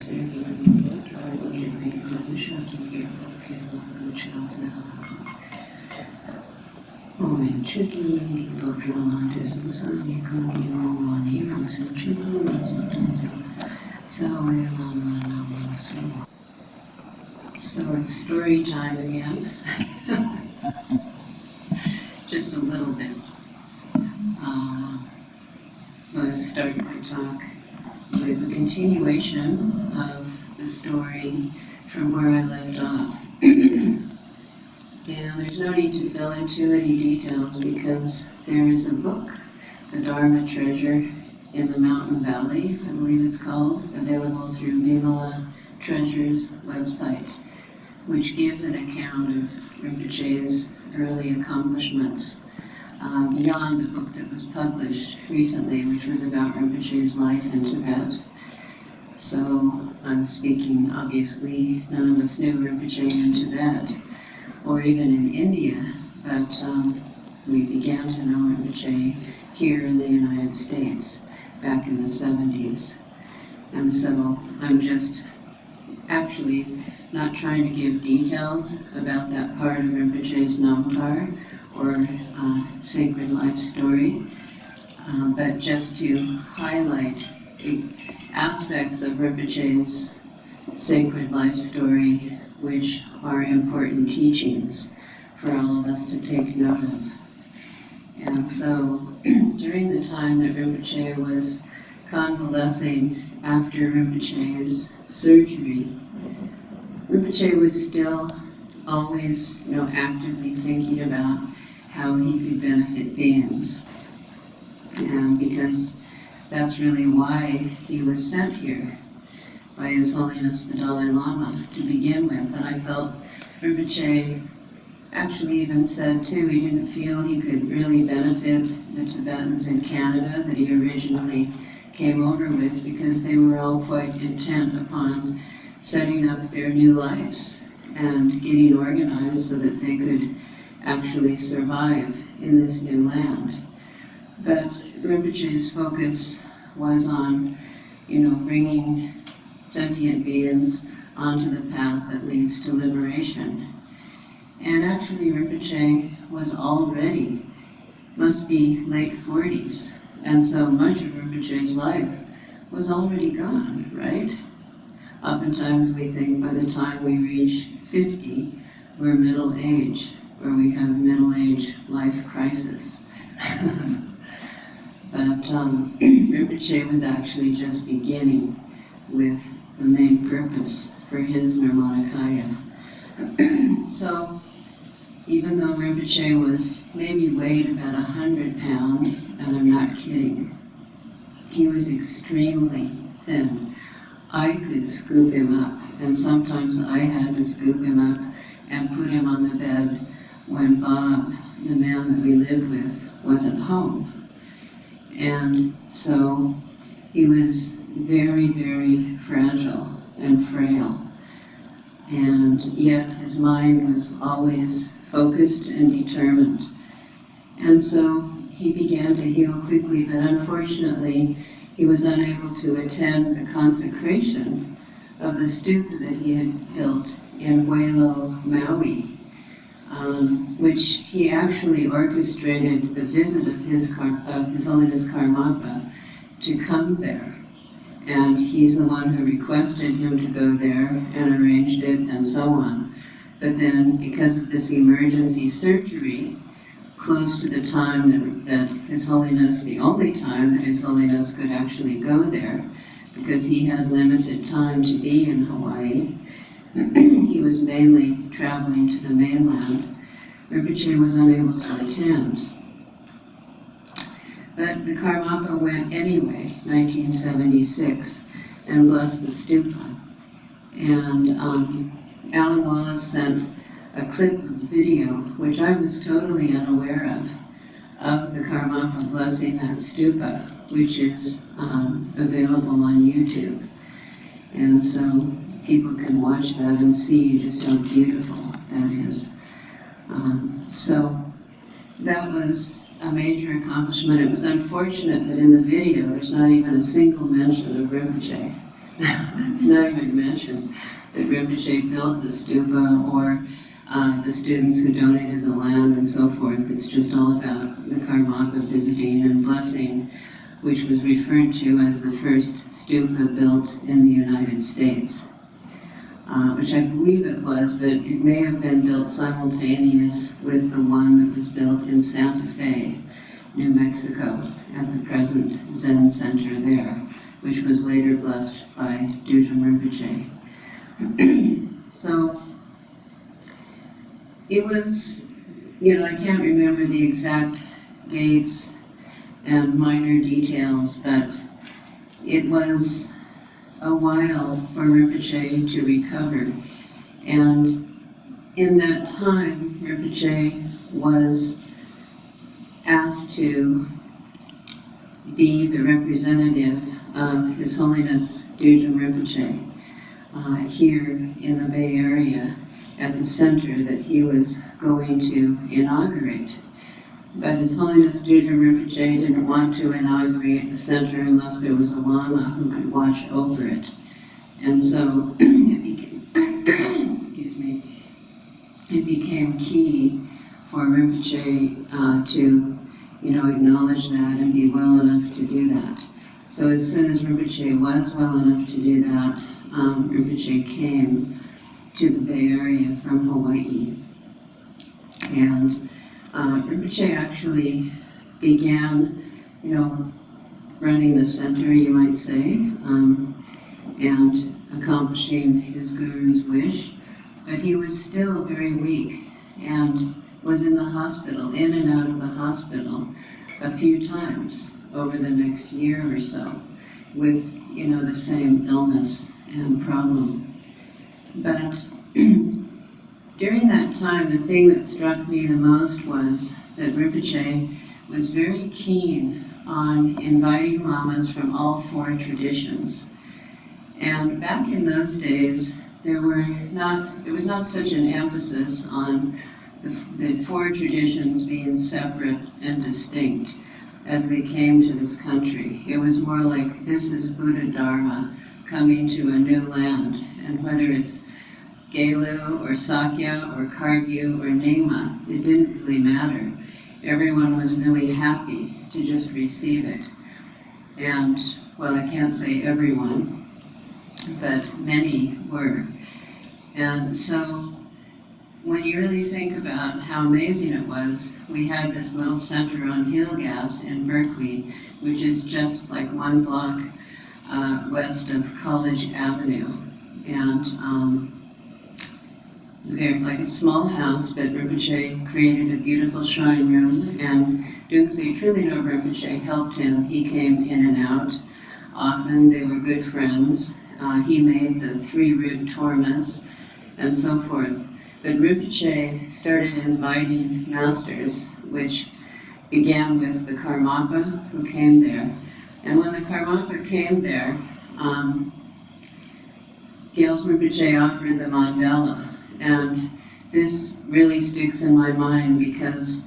So it's story time again. Just a little bit. Let's start my talk with a continuation of the story from where I left off. And there's no need to fill in too many details because there is a book, the Dharma Treasure in the Mountain Valley, I believe it's called, available through Vimala Treasures website, which gives an account of Rinpoche's early accomplishments beyond the book that was published recently, which was about Rinpoche's life in Tibet. So I'm speaking, obviously, none of us knew Rinpoche in Tibet, or even in India, but we began to know Rinpoche here in the United States back in the 70s. And so I'm just actually not trying to give details about that part of Rinpoche's Namtar or sacred life story, but just to highlight aspects of Rinpoche's sacred life story which are important teachings for all of us to take note of. And so during the time that Rinpoche was convalescing after Rinpoche's surgery, Rinpoche was still always, actively thinking about how he could benefit beings. And because that's really why he was sent here by His Holiness the Dalai Lama to begin with. And I felt Rinpoche actually even said too, he didn't feel he could really benefit the Tibetans in Canada that he originally came over with because they were all quite intent upon setting up their new lives and getting organized so that they could actually survive in this new land. But Rinpoche's focus was on, bringing sentient beings onto the path that leads to liberation. And actually Rinpoche was already, must be late 40s, and so much of Rinpoche's life was already gone, right? Oftentimes we think by the time we reach 50, we're middle age, or we have middle age life crisis. But Rinpoche was actually just beginning with the main purpose for his Nirmanakaya. So even though Rinpoche was maybe weighed about 100 pounds, and I'm not kidding, he was extremely thin. I could scoop him up, and sometimes I had to scoop him up and put him on the bed when Bob, the man that we lived with, wasn't home. And so he was very, very fragile and frail. And yet his mind was always focused and determined. And so he began to heal quickly, but unfortunately he was unable to attend the consecration of the stupa that he had built in Huelo, Maui, which he actually orchestrated the visit of His Holiness Karmapa to come there. And he's the one who requested him to go there and arranged it and so on. But then, because of this emergency surgery, close to the time that His Holiness, the only time that His Holiness could actually go there, because he had limited time to be in Hawaii, he was mainly traveling to the mainland, Rinpoche was unable to attend. But the Karmapa went anyway, 1976, and blessed the stupa. And Alan Wallace sent a clip of video, which I was totally unaware of the Karmapa blessing that stupa, which is available on YouTube. And so people can watch that and see just how beautiful that is. So that was a major accomplishment. It was unfortunate that in the video there's not even a single mention of Rinpoche. It's not even mentioned that Rinpoche built the stupa or the students who donated the land and so forth. It's just all about the Karmapa visiting and blessing, which was referred to as the first stupa built in the United States. Which I believe it was, but it may have been built simultaneous with the one that was built in Santa Fe, New Mexico, at the present Zen Center there, which was later blessed by Dudjom Rinpoche. So, it was, I can't remember the exact dates and minor details, but it was a while for Rinpoche to recover. And in that time, Rinpoche was asked to be the representative of His Holiness Dudjom Rinpoche here in the Bay Area at the center that he was going to inaugurate. But His Holiness Dudjom Rinpoche didn't want to inaugurate the center unless there was a Lama who could watch over it. And so it became, excuse me, it became key for Rinpoche to, acknowledge that and be well enough to do that. So as soon as Rinpoche was well enough to do that, Rinpoche came to the Bay Area from Hawaii. And Rinpoche actually began, running the center, you might say, and accomplishing his guru's wish. But he was still very weak and was in the hospital, in and out of the hospital, a few times over the next year or so, with, the same illness and problem. But during that time, the thing that struck me the most was that Rinpoche was very keen on inviting lamas from all four traditions. And back in those days, there was not such an emphasis on the four traditions being separate and distinct as they came to this country. It was more like, this is Buddha Dharma coming to a new land, and whether it's Gelu or Sakya or Kargyu or Nyingma, it didn't really matter. Everyone was really happy to just receive it. And, well, I can't say everyone, but many were. And so, when you really think about how amazing it was, we had this little center on Hillgas in Berkeley, which is just like one block west of College Avenue. And they're like a small house, but Rinpoche created a beautiful shrine room, and Dungse Trilino Rinpoche helped him. He came in and out often. They were good friends. He made the 3 root tormas and so forth. But Rinpoche started inviting masters, which began with the Karmapa who came there. And when the Karmapa came there, Gyaltsen Rinpoche offered the mandala. And this really sticks in my mind because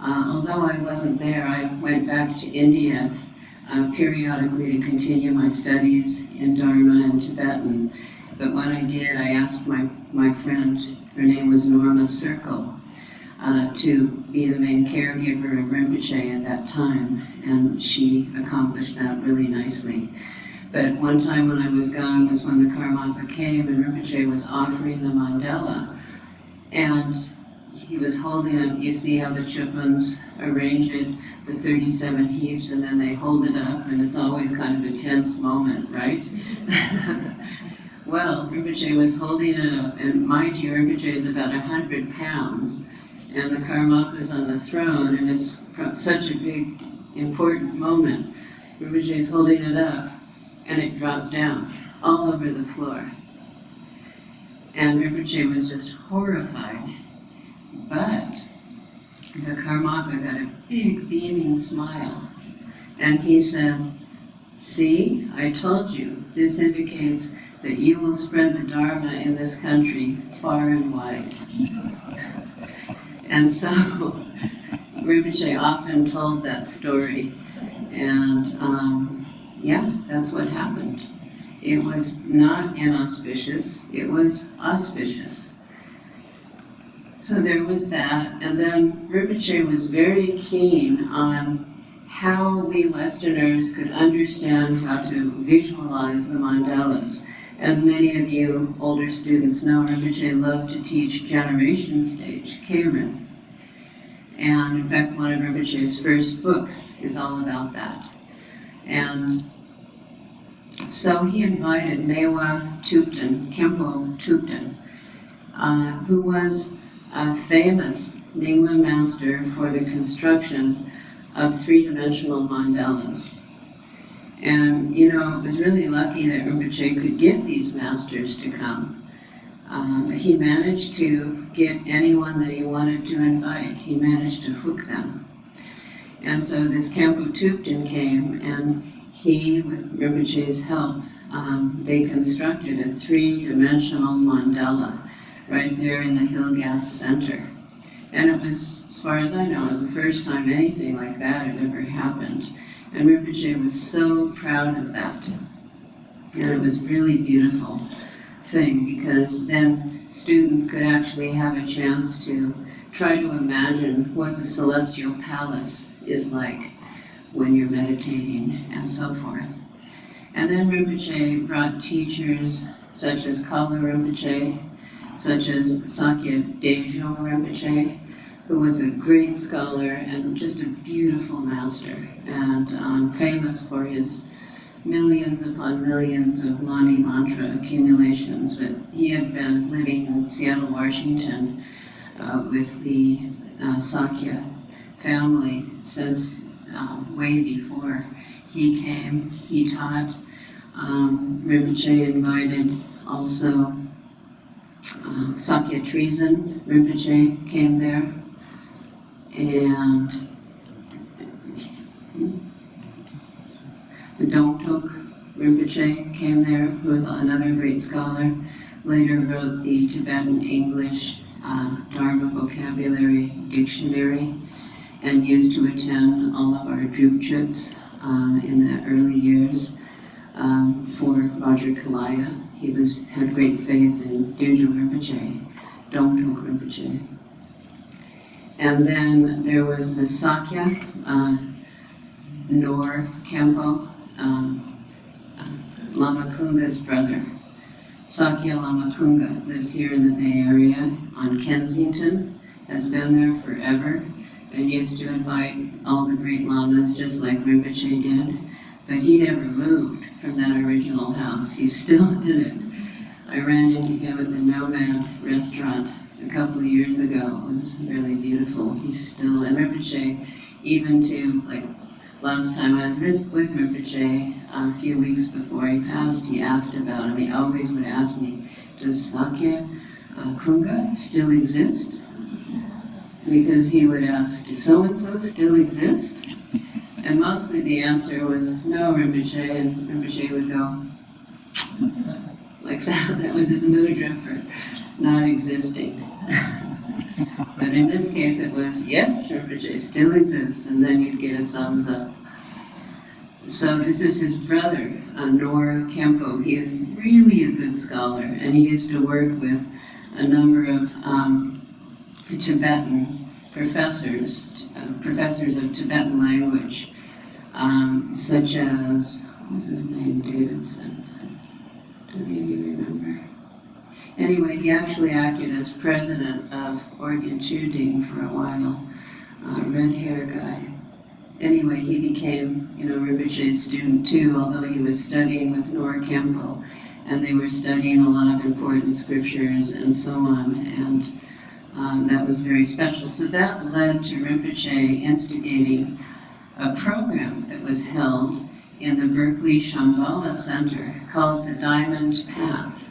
although I wasn't there, I went back to India periodically to continue my studies in Dharma and Tibetan. But when I did, I asked my friend, her name was Norma Circle, to be the main caregiver of Rinpoche at that time, and she accomplished that really nicely. But one time when I was gone was when the Karmapa came and Rinpoche was offering the mandala, and he was holding it. You see how the Chupans arrange it, the 37 heaps, and then they hold it up, and it's always kind of a tense moment, right? Well, Rinpoche was holding it up, and mind you, Rinpoche is about 100 pounds, and the Karmapa is on the throne, and it's such a big, important moment. Rinpoche is holding it up, and it dropped down all over the floor. And Rinpoche was just horrified. But the Karmapa got a big beaming smile, and he said, "See, I told you, this indicates that you will spread the Dharma in this country far and wide." And so Rinpoche often told that story, and yeah, that's what happened. It was not inauspicious, it was auspicious. So there was that, and then Rinpoche was very keen on how we Westerners could understand how to visualize the mandalas. As many of you older students know, Rinpoche loved to teach generation stage, Keirin. And in fact, one of Rinpoche's first books is all about that. And so he invited Mewa Thupten, Khenpo Thupten, who was a famous Nyingma master for the construction of three-dimensional mandalas. And, you know, it was really lucky that Rinpoche could get these masters to come. He managed to get anyone that he wanted to invite. He managed to hook them. And so this Khenpo Thupten came, and he, with Rinpoche's help, they constructed a three-dimensional mandala right there in the Hilgas Center. And it was, as far as I know, it was the first time anything like that had ever happened. And Rinpoche was so proud of that. And it was a really beautiful thing, because then students could actually have a chance to try to imagine what the celestial palace is like when you're meditating and so forth. And then Rinpoche brought teachers such as Kala Rinpoche, such as Sangye Dudjom Rinpoche, who was a great scholar and just a beautiful master, and famous for his millions upon millions of Mani Mantra accumulations. But he had been living in Seattle, Washington with the Sakya family since way before he came. He taught. Rinpoche invited also Sakya Treason Rinpoche came there, and the Dongtok Rinpoche came there, who was another great scholar. Later wrote the Tibetan English Dharma Vocabulary Dictionary, and used to attend all of our Drupchuts in the early years for Roger Kalaya. He had great faith in Dudjom Rinpoche, Dongtok Rinpoche. And then there was the Sakya, Nor Khenpo, Lama Kunga's brother. Sakya Lama Kunga lives here in the Bay Area on Kensington, has been there forever, and used to invite all the great lamas just like Rinpoche did. But he never moved from that original house. He's still in it. I ran into him at the Nomad restaurant a couple of years ago. It was really beautiful. He's still, and Rinpoche, even to, like, last time I was with Rinpoche, a few weeks before he passed, he asked about him. He always would ask me, does Sakya Kunga still exist? Because he would ask, does so-and-so still exist? And mostly the answer was, no, Rinpoche, and Rinpoche would go like that. That was his mudra for not existing. But in this case it was, yes, Rinpoche still exists, and then you'd get a thumbs up. So this is his brother, Nor Khenpo. He is really a good scholar, and he used to work with a number of Tibetan professors of Tibetan language, such as, what was his name, Davidson? Do any of you remember? Anyway, he actually acted as president of Organ Chuding for a while, red hair guy. Anyway, he became, Rinpoche's student too, although he was studying with Nor Khenpo, and they were studying a lot of important scriptures and so on, and that was very special. So that led to Rinpoche instigating a program that was held in the Berkeley Shambhala Center called the Diamond Path.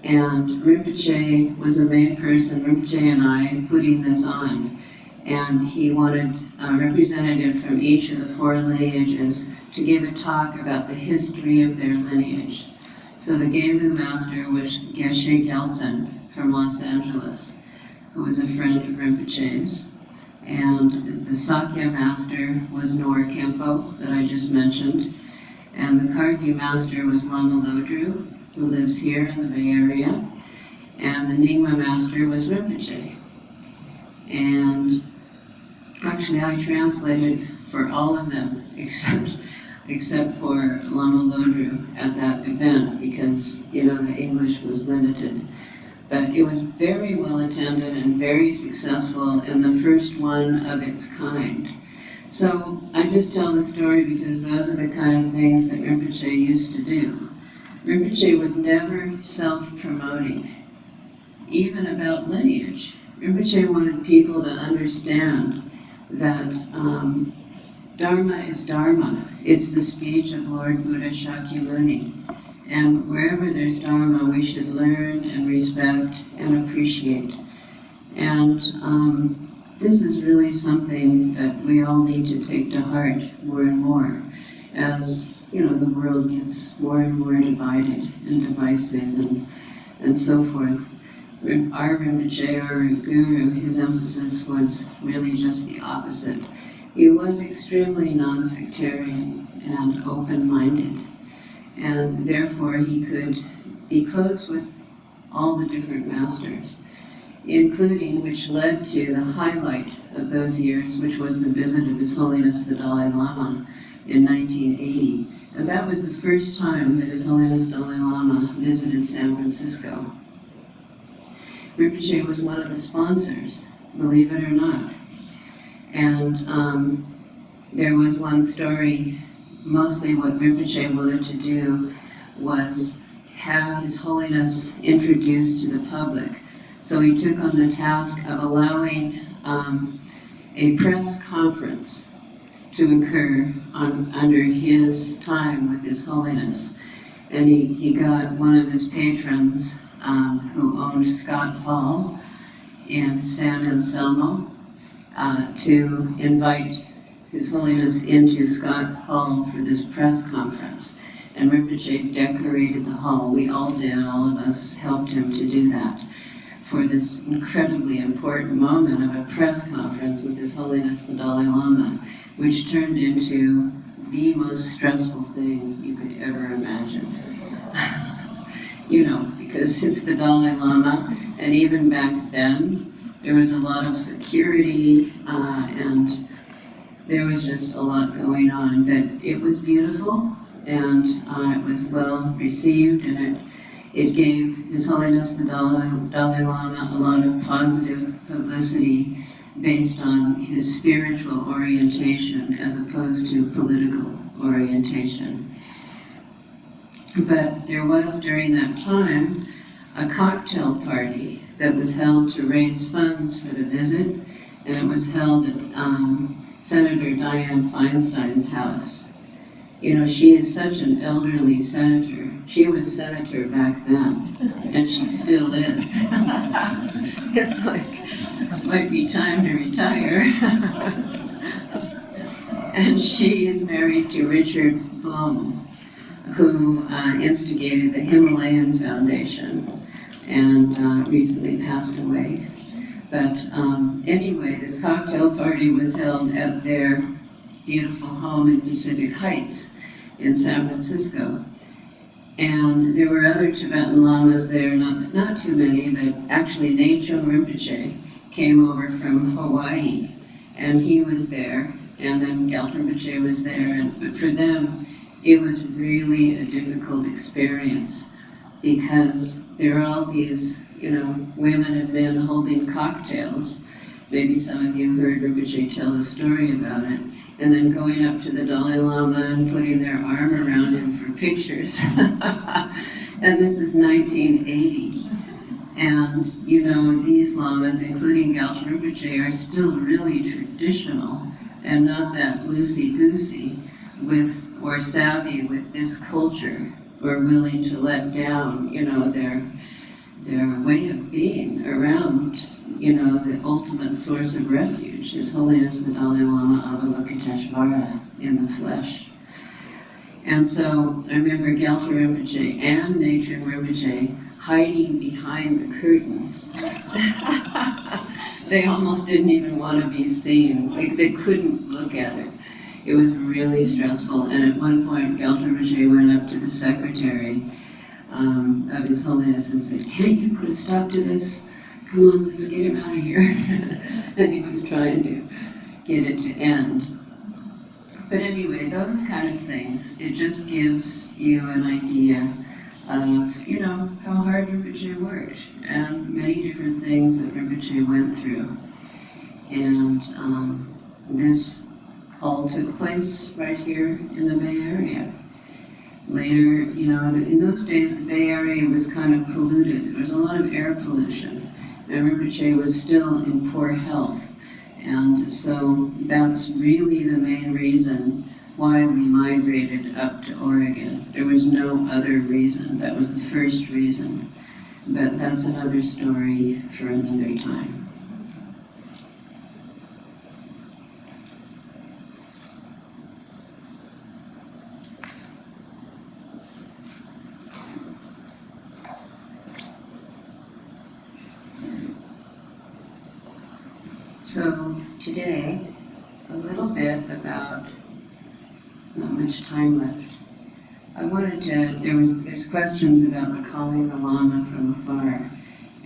And Rinpoche was the main person, Rinpoche and I, putting this on. And he wanted a representative from each of the four lineages to give a talk about the history of their lineage. So the Gelu master was Geshe Gelsen from Los Angeles, who was a friend of Rinpoche's. And the Sakya master was Nor Khenpo, that I just mentioned. And the Kargi master was Lama Lodru, who lives here in the Bay Area. And the Nyingma master was Rinpoche. And actually I translated for all of them, except for Lama Lodru at that event, because, the English was limited. But it was very well attended and very successful, and the first one of its kind. So I just tell the story because those are the kind of things that Rinpoche used to do. Rinpoche was never self-promoting, even about lineage. Rinpoche wanted people to understand that Dharma is Dharma. It's the speech of Lord Buddha Shakyamuni. And wherever there's Dharma, we should learn and respect and appreciate. And this is really something that we all need to take to heart more and more as, the world gets more and more divided and divisive and so forth. Our Rinpoche, our Guru, his emphasis was really just the opposite. He was extremely non-sectarian and open-minded, and therefore he could be close with all the different masters, including, which led to the highlight of those years, which was the visit of His Holiness the Dalai Lama in 1980. And that was the first time that His Holiness Dalai Lama visited San Francisco. Rinpoche was one of the sponsors, believe it or not. And there was one story, mostly what Rinpoche wanted to do was have His Holiness introduced to the public. So he took on the task of allowing a press conference to occur under his time with His Holiness. And he got one of his patrons who owned Scott Hall in San Anselmo to invite His Holiness into Scott Hall for this press conference. And Rinpoche decorated the hall. We all did, all of us helped him to do that for this incredibly important moment of a press conference with His Holiness the Dalai Lama, which turned into the most stressful thing you could ever imagine. Because it's the Dalai Lama, and even back then, there was a lot of security, and there was just a lot going on. But it was beautiful, and it was well received, and it gave His Holiness the Dalai Lama a lot of positive publicity based on his spiritual orientation as opposed to political orientation. But there was, during that time, a cocktail party that was held to raise funds for the visit, and it was held at Senator Dianne Feinstein's house. She is such an elderly senator. She was senator back then, and she still is. It's like, it might be time to retire. And she is married to Richard Blum, who instigated the Himalayan Foundation and recently passed away. But anyway, this cocktail party was held at their beautiful home in Pacific Heights in San Francisco. And there were other Tibetan lamas there, not too many, but actually Nechung Rinpoche came over from Hawaii, and he was there, and then Gyaltsen Rinpoche was there, but for them, it was really a difficult experience because there are all these, women and men holding cocktails. Maybe some of you heard Rinpoche tell a story about it. And then going up to the Dalai Lama and putting their arm around him for pictures. And this is 1980. And, these lamas, including Gyaltsen Rinpoche, are still really traditional and not that loosey-goosey or savvy with this culture, or willing to let down, their way of being around, the ultimate source of refuge, His Holiness the Dalai Lama Avalokiteshvara in the flesh. And so I remember Gyaltsen Rinpoche and Nechung Rinpoche hiding behind the curtains. They almost didn't even want to be seen. They couldn't look at it. It was really stressful, and at one point, Gyaltsen Rinpoche went up to the secretary of His Holiness and said, "Can't you put a stop to this? Come on, let's get him out of here." And he was trying to get it to end. But anyway, those kind of things, it just gives you an idea of, how hard Rinpoche worked, and many different things that Rinpoche went through. And this all took place right here in the Bay Area. Later, in those days, the Bay Area was kind of polluted. There was a lot of air pollution, and Rinpoche was still in poor health. And so that's really the main reason why we migrated up to Oregon. There was no other reason. That was the first reason. But that's another story for another time. So today, a little bit about, not much time left. I wanted to, there's questions about the calling the Lama from afar.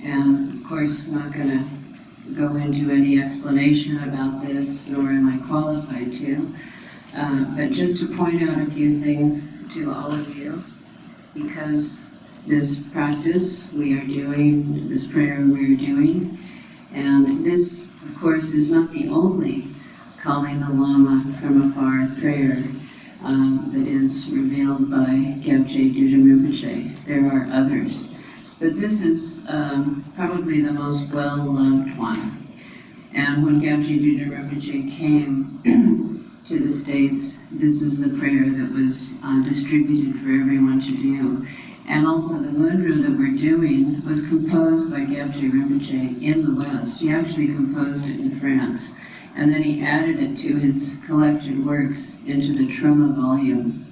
And of course, I'm not going to go into any explanation about this, nor am I qualified to. But just to point out a few things to all of you, because this practice we are doing, this prayer we are doing, and this, of course, is not the only calling the Lama from afar prayer that is revealed by Kyabje Dudjom Rinpoche. There are others. But this is probably the most well-loved one. And when Kyabje Dudjom Rinpoche came to the States, this is the prayer that was distributed for everyone to do. And also the mudra that we're doing was composed by Kyabje Rinpoche in the West. He actually composed it in France. And then he added it to his collected works into the Truma volume.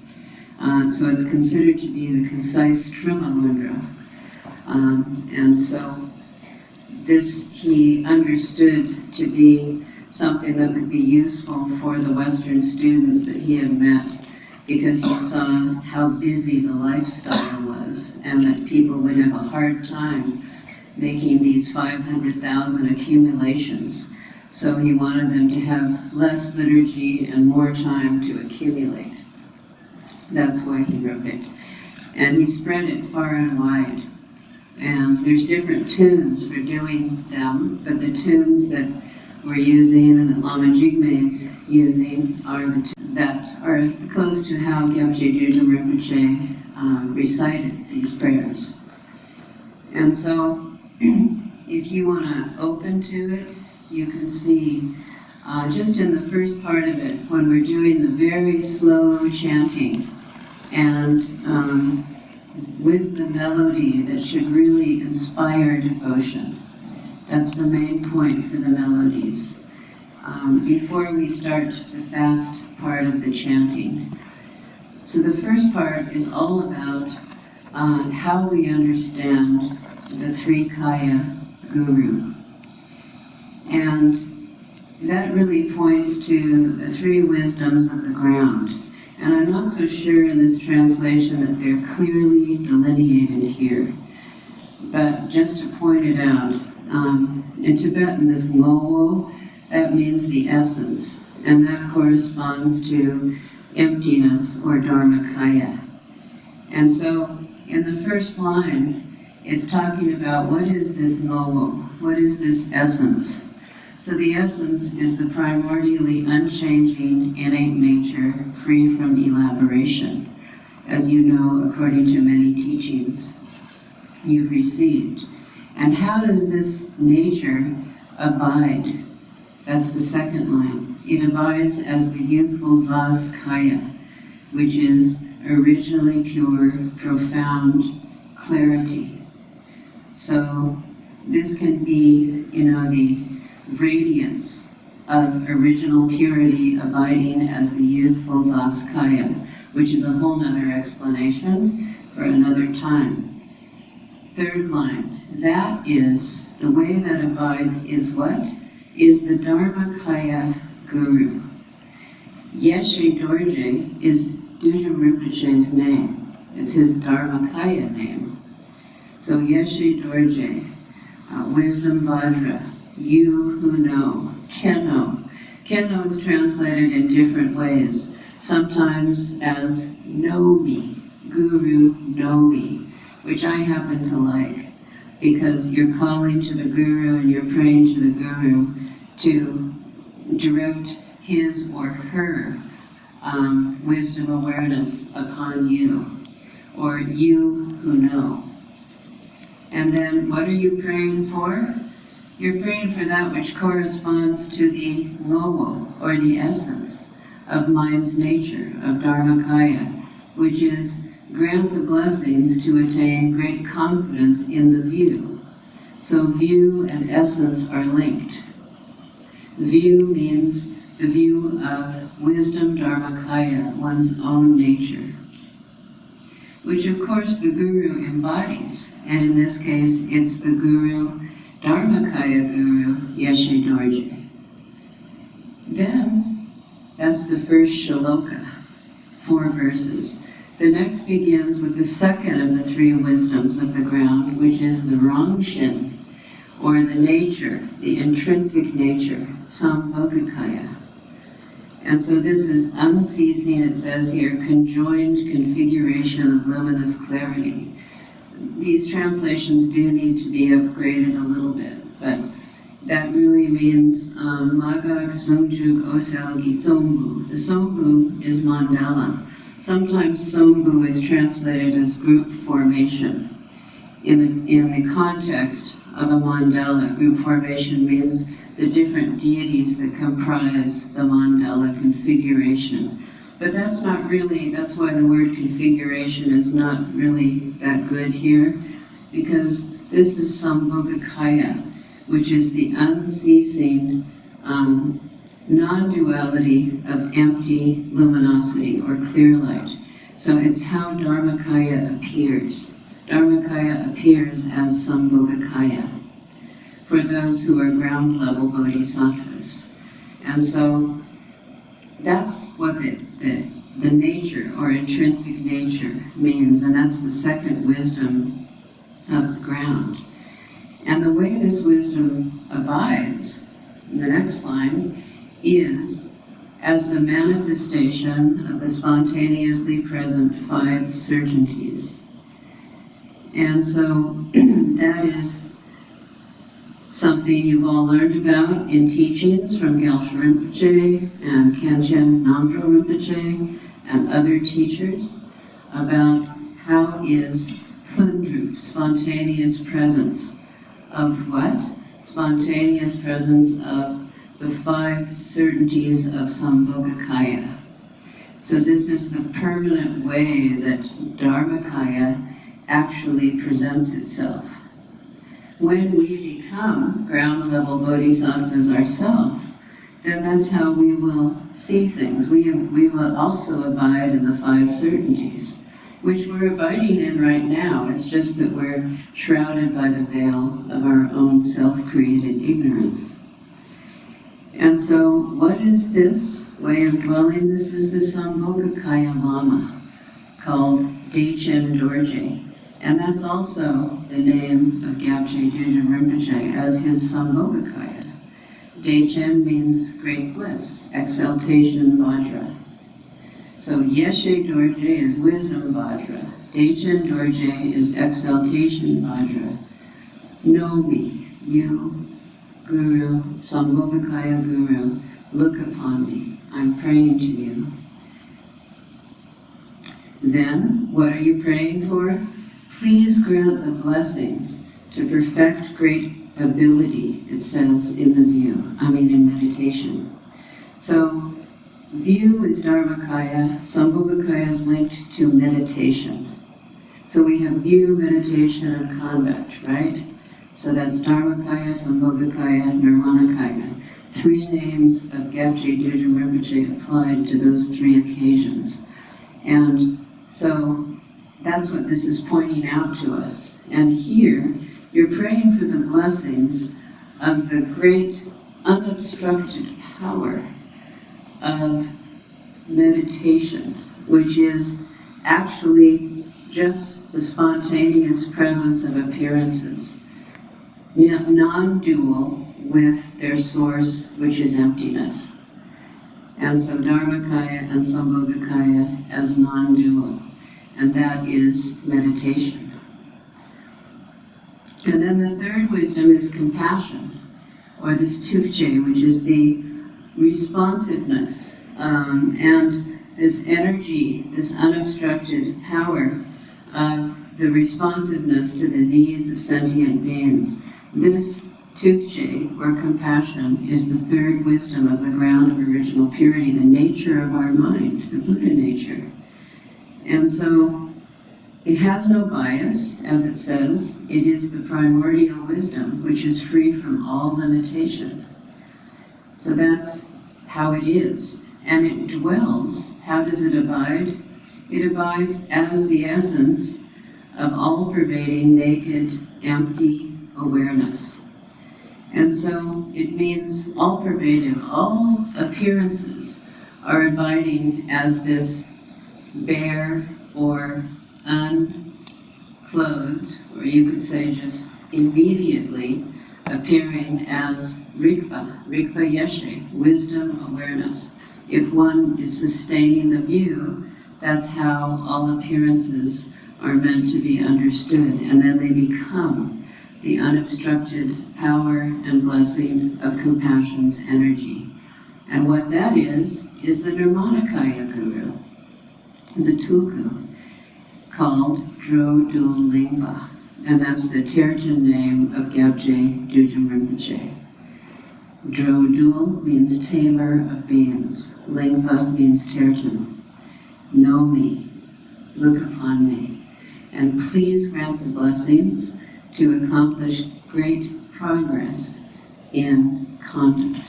So it's considered to be the concise Truma mudra. And so this he understood to be something that would be useful for the Western students that he had met, because he saw how busy the lifestyle was, and that people would have a hard time making these 500,000 accumulations. So he wanted them to have less liturgy and more time to accumulate. That's why he wrote it. And he spread it far and wide. And there's different tunes for doing them, but the tunes that we're using and that Lama Jigme is using are the tunes that are close to how Kyabje Dudjom Rinpoche recited these prayers. And so, if you want to open to it, you can see just in the first part of it, when we're doing the very slow chanting, and with the melody that should really inspire devotion. That's the main point for the melodies. Before we start the fast part of the chanting. So the first part is all about how we understand the three kaya guru. And that really points to the three wisdoms of the ground. And I'm not so sure in this translation that they're clearly delineated here. But just to point it out, in Tibetan, this ngowo, that means the essence. And that corresponds to emptiness or dharmakaya. And so, in the first line, it's talking about what is this ngowo, what is this essence. So the essence is the primordially unchanging innate nature, free from elaboration, as you know, according to many teachings you've received. And how does this nature abide? That's the second line. It abides as the youthful Vas Kaya, which is originally pure, profound clarity. So this can be, the radiance of original purity abiding as the youthful Vas Kaya, which is a whole other explanation for another time. Third line, that is, the way that abides is what? Is the Dharmakaya Guru. Yeshe Dorje is Dudjom Rinpoche's name. It's his Dharmakaya name. So Yeshe Dorje, Wisdom Vajra, you who know, Kenno. Kenno is translated in different ways, sometimes as know me, Guru know me, which I happen to like, because you're calling to the Guru and you're praying to the Guru to direct his or her wisdom awareness upon you, or you who know. And then what are you praying for? You're praying for that which corresponds to the lowo, or the essence, of mind's nature, of Dharmakaya, which is grant the blessings to attain great confidence in the view. So view and essence are linked. View means the view of wisdom Dharmakaya, one's own nature, which of course the Guru embodies, and in this case it's the Guru, Dharmakaya Guru, Yeshe Dorje. Then, that's the first shloka, 4 verses. The next begins with the second of the 3 wisdoms of the ground, which is the Rangshin, or the nature, the intrinsic nature, Sambhogakaya. And so this is unceasing, it says here, conjoined configuration of luminous clarity. These translations do need to be upgraded a little bit, but that really means Magag Zongjuk Osal Gitsombu. The Sombu is mandala. Sometimes Sombu is translated as group formation. In the context of a mandala, group formation means the different deities that comprise the mandala configuration. But that's not really, that's why the word configuration is not really that good here, because this is Sambhogakaya, which is the unceasing non-duality of empty luminosity or clear light. So it's how Dharmakaya appears. Dharmakaya appears as Sambhogakaya for those who are ground-level bodhisattvas. And so that's what the nature or intrinsic nature means, and that's the second wisdom of the ground. And the way this wisdom abides, in the next line, is as the manifestation of the spontaneously present 5 certainties. And so that is something you've all learned about in teachings from Gyaltsha Rinpoche and Kyabje Dudjom Rinpoche and other teachers about how is Khandro, spontaneous presence of what? Spontaneous presence of the 5 certainties of Sambhogakaya. So this is the permanent way that Dharmakaya actually presents itself. When we become ground-level bodhisattvas ourselves, then that's how we will see things. We will also abide in the 5 certainties, which we're abiding in right now. It's just that we're shrouded by the veil of our own self-created ignorance. And so, what is this way of dwelling? This is the Sambhogakaya Lama, called Dejchen Dorje. And that's also the name of Kyabje Dudjom Rinpoche as his Sambhogakaya. Dejchen means great bliss, exaltation Vajra. So Yeshe Dorje is wisdom Vajra. Dejchen Dorje is exaltation Vajra. Know me, you, Guru, Sambhogakaya Guru, look upon me. I'm praying to you. Then, what are you praying for? Please grant the blessings to perfect great ability, it says in in meditation. So, view is Dharmakaya, Sambhogakaya is linked to meditation. So we have view, meditation, and conduct, right? So that's Dharmakaya, Sambhogakaya, Nirmanakaya. 3 names of Kyabje Dudjom Rinpoche applied to those 3 occasions. And so that's what this is pointing out to us. And here, you're praying for the blessings of the great unobstructed power of meditation, which is actually just the spontaneous presence of appearances, non-dual with their source, which is emptiness. And so Dharmakaya and Sambhogakaya as non-dual, and that is meditation. And then the third wisdom is compassion, or this tukje, which is the responsiveness and this energy, this unobstructed power of the responsiveness to the needs of sentient beings. This tukje, or compassion, is the third wisdom of the ground of original purity, the nature of our mind, the Buddha nature. And so it has no bias, as it says. It is the primordial wisdom, which is free from all limitation. So that's how it is. And it dwells. How does it abide? It abides as the essence of all-pervading, naked, empty awareness. And so it means all-pervasive. All appearances are abiding as this bare or unclothed, or you could say just immediately appearing as Rigpa Yeshe, wisdom awareness. If one is sustaining the view, that's how all appearances are meant to be understood, and then they become the unobstructed power and blessing of compassion's energy. And what that is the Nirmanakaya Guru, the Tulku, called Dro Dul Lingpa, and that's the Terton name of Kyabje Dudjom Rinpoche. Dro Dul means tamer of beings. Lingpa means Terton. Know me, look upon me, and please grant the blessings to accomplish great progress in conduct.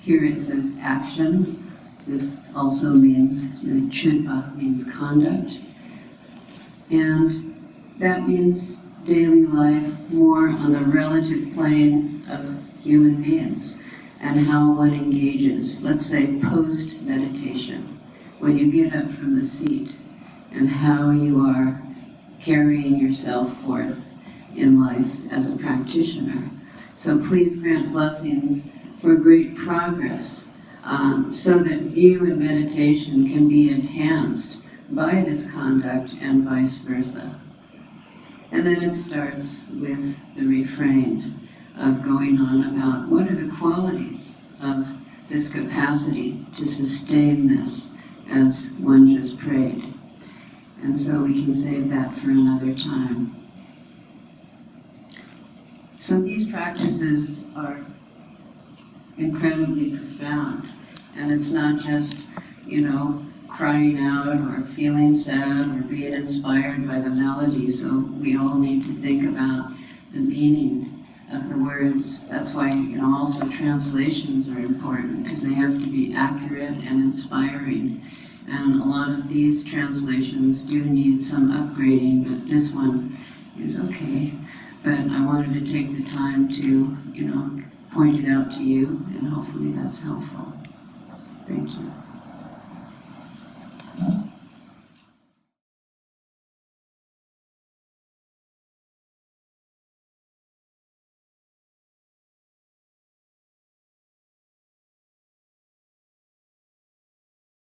Here it says action. This also means, chudpa means conduct. And that means daily life more on the relative plane of human beings and how one engages, let's say post-meditation, when you get up from the seat and how you are carrying yourself forth in life as a practitioner. So please grant blessings for great progress so that view and meditation can be enhanced by this conduct and vice versa. And then it starts with the refrain of going on about what are the qualities of this capacity to sustain this as one just prayed. And so we can save that for another time. So these practices are incredibly profound. And it's not just, crying out or feeling sad or being inspired by the melody. So we all need to think about the meaning of the words. That's why, also translations are important, because they have to be accurate and inspiring. And a lot of these translations do need some upgrading, but this one is okay. But I wanted to take the time to, point it out to you, and hopefully that's helpful. Thank you.